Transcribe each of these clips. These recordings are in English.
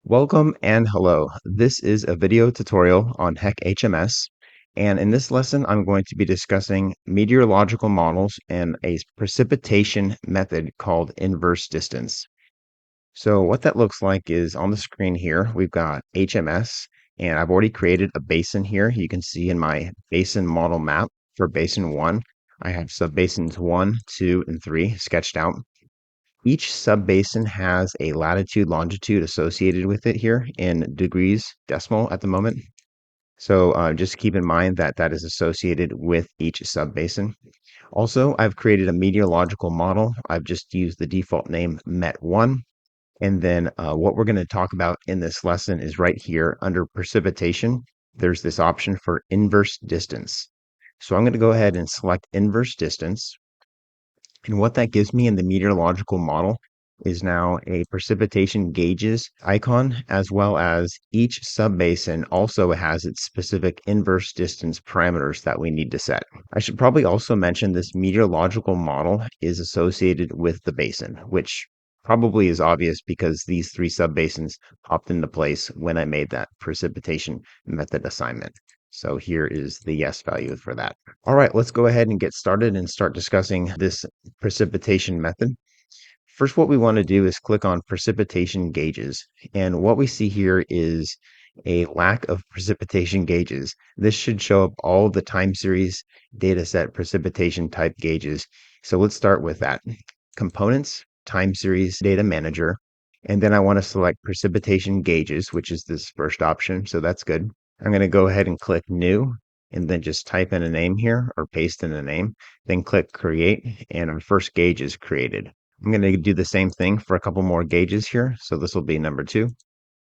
Welcome and hello. This is a video tutorial on HEC HMS, and in this lesson I'm going to be discussing meteorological models and a precipitation method called inverse distance. So what that looks like is on the screen here, we've got HMS, and I've already created a basin here. You can see in my basin model map for basin 1, I have subbasins 1, 2, and 3 sketched out. Each subbasin has a latitude longitude associated with it here in degrees decimal at the moment. So just keep in mind that that is associated with each subbasin. Also, I've created a meteorological model. I've just used the default name MET1. And then what we're going to talk about in this lesson is right here under precipitation. There's this option for inverse distance. So I'm going to go ahead and select inverse distance. And what that gives me in the meteorological model is now a precipitation gauges icon, as well as each subbasin also has its specific inverse distance parameters that we need to set. I should probably also mention this meteorological model is associated with the basin, which probably is obvious because these three subbasins popped into place when I made that precipitation method assignment. So here is the yes value for that. All right, let's go ahead and get started and start discussing this precipitation method. First, what we want to do is click on precipitation gauges. And what we see here is a lack of precipitation gauges. This should show up all the time series dataset precipitation type gauges. So let's start with that. Components, time series data manager. And then I want to select precipitation gauges, which is this first option. So that's good. I'm going to go ahead and click new and then just type in a name here or paste in a name, then click create and our first gauge is created. I'm going to do the same thing for a couple more gauges here. So this will be number 2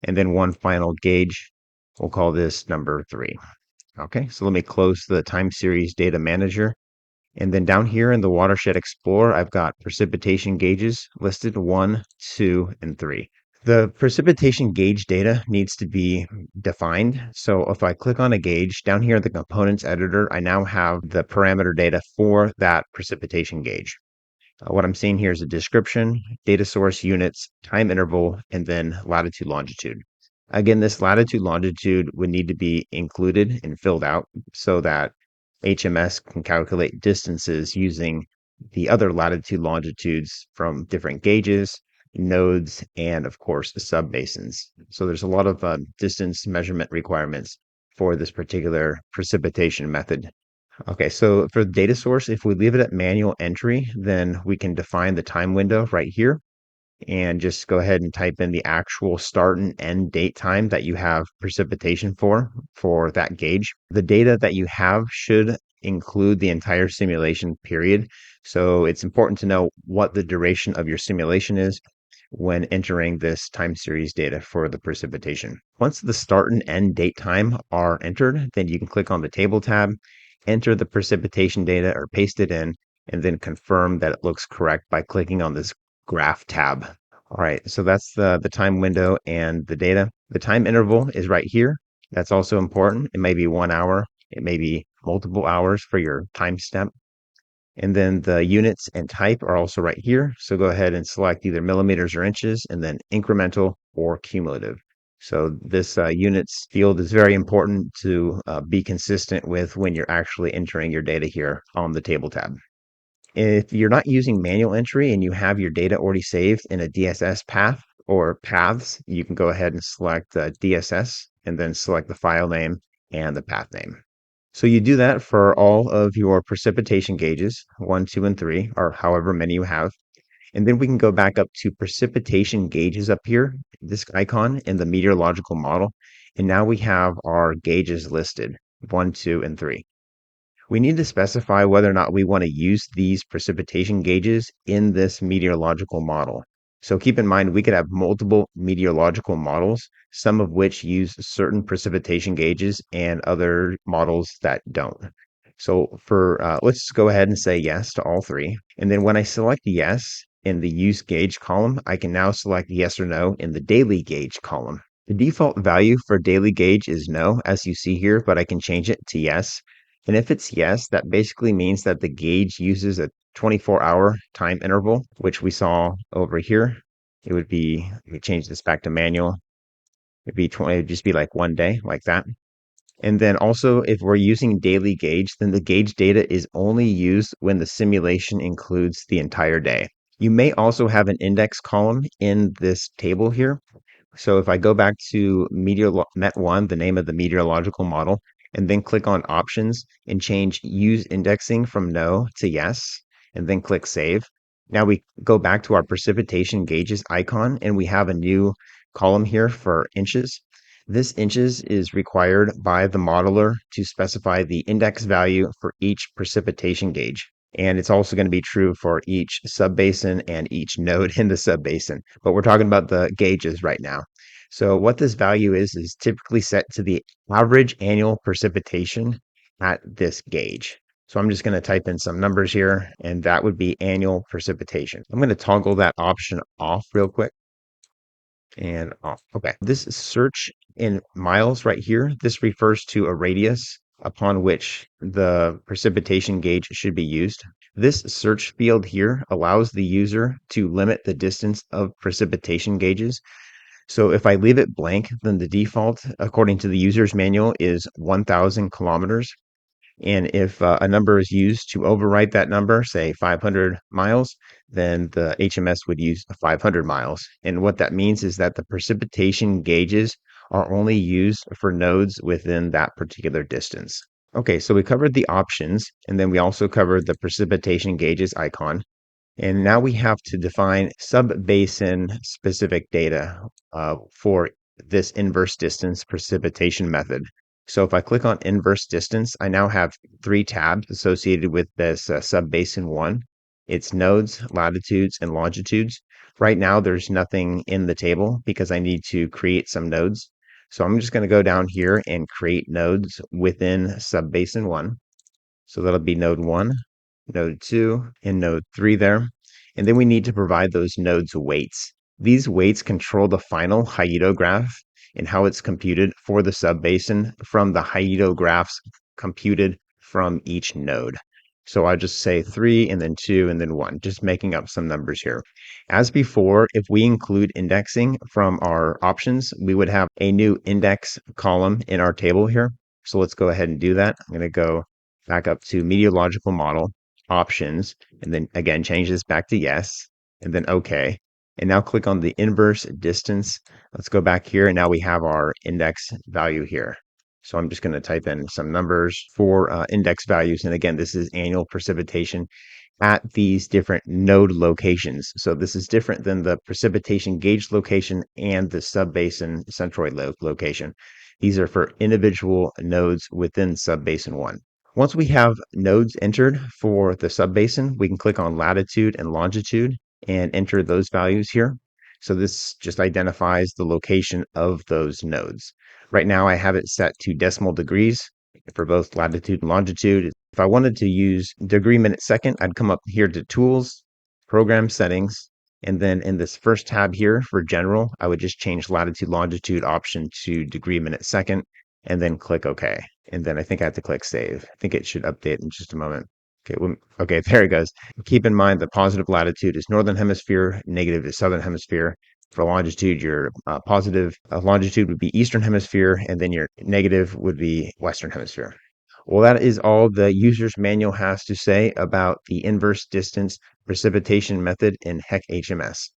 and then one final gauge. We'll call this number 3. Okay, so let me close the time series data manager. And then down here in the Watershed Explorer, I've got precipitation gauges listed 1, 2, and 3. The precipitation gauge data needs to be defined. So if I click on a gauge down here in the components editor, I now have the parameter data for that precipitation gauge. What I'm seeing here is a description, data source units, time interval, and then latitude longitude. Again, this latitude longitude would need to be included and filled out so that HMS can calculate distances using the other latitude longitudes from different gauges, nodes, and of course the subbasins. So there's a lot of distance measurement requirements for this particular precipitation method. Okay, so for the data source, if we leave it at manual entry, then we can define the time window right here and just go ahead and type in the actual start and end date time that you have precipitation for that gauge. The data that you have should include the entire simulation period. So it's important to know what the duration of your simulation is when entering this time series data for the precipitation. Once the start and end date time are entered, then you can click on the table tab, enter the precipitation data or paste it in, and then confirm that it looks correct by clicking on this graph tab. All right, so that's the time window and the data. The time interval is right here. That's also important. It may be 1 hour. It may be multiple hours for your time step. And then the units and type are also right here. So go ahead and select either millimeters or inches and then incremental or cumulative. So this units field is very important to be consistent with when you're actually entering your data here on the table tab. If you're not using manual entry and you have your data already saved in a DSS path or paths, you can go ahead and select DSS and then select the file name and the path name. So you do that for all of your precipitation gauges, 1, 2, and 3, or however many you have. And then we can go back up to precipitation gauges up here, this icon in the meteorological model. And now we have our gauges listed, 1, 2, and 3. We need to specify whether or not we want to use these precipitation gauges in this meteorological model. So keep in mind, we could have multiple meteorological models, some of which use certain precipitation gauges and other models that don't. So let's go ahead and say yes to all 3. And then when I select yes in the use gauge column, I can now select yes or no in the daily gauge column. The default value for daily gauge is no, as you see here, but I can change it to yes. And if it's yes, that basically means that the gauge uses a 24-hour time interval, which we saw over here. It would be, we change this back to manual. It'd be 20, it'd just be like one day, like that. And then also, if we're using daily gauge, then the gauge data is only used when the simulation includes the entire day. You may also have an index column in this table here. So if I go back to Met1, the name of the meteorological model, and then click on options and change use indexing from no to yes, and then click save. Now we go back to our precipitation gauges icon and we have a new column here for inches. This inches is required by the modeler to specify the index value for each precipitation gauge. And it's also going to be true for each subbasin and each node in the subbasin. But we're talking about the gauges right now. So what this value is typically set to the average annual precipitation at this gauge. So I'm just going to type in some numbers here, and that would be annual precipitation. I'm going to toggle that option off real quick and off. Okay. This search in miles right here, this refers to a radius upon which the precipitation gauge should be used. This search field here allows the user to limit the distance of precipitation gauges. So if I leave it blank, then the default, according to the user's manual, is 1,000 kilometers. And if a number is used to overwrite that number, say 500 miles, then the HMS would use 500 miles. And what that means is that the precipitation gauges are only used for nodes within that particular distance. Okay, so we covered the options, and then we also covered the precipitation gauges icon. And now we have to define sub-basin specific data for this inverse distance precipitation method. So if I click on inverse distance, I now have three tabs associated with this sub-basin one. It's nodes, latitudes, and longitudes. Right now, there's nothing in the table because I need to create some nodes. So I'm just going to go down here and create nodes within sub-basin one. So that'll be node 1, node 2, and node 3 there. And then we need to provide those nodes weights. These weights control the final Hayedo graph and how it's computed for the subbasin from the Hayedo graphs computed from each node. So I just say 3 and then 2 and then 1, just making up some numbers here. As before, if we include indexing from our options, we would have a new index column in our table here. So let's go ahead and do that. I'm going to go back up to meteorological model options, and then again, change this back to yes, and then okay. And now click on the inverse distance. Let's go back here, and now we have our index value here. So I'm just going to type in some numbers for index values. And again, this is annual precipitation at these different node locations. So this is different than the precipitation gauge location and the subbasin centroid location. These are for individual nodes within subbasin one. Once we have nodes entered for the subbasin, we can click on latitude and longitude and enter those values here. So this just identifies the location of those nodes. Right now I have it set to decimal degrees for both latitude and longitude. If I wanted to use degree minute second, I'd come up here to tools, program settings, and then in this first tab here for general, I would just change latitude longitude option to degree minute second and then click OK. And then I think I have to click save. I think it should update in just a moment. Okay, there it goes. Keep in mind the positive latitude is northern hemisphere, negative is southern hemisphere. For longitude, your positive longitude would be eastern hemisphere, and then your negative would be western hemisphere. Well, that is all the user's manual has to say about the inverse distance precipitation method in HEC HMS.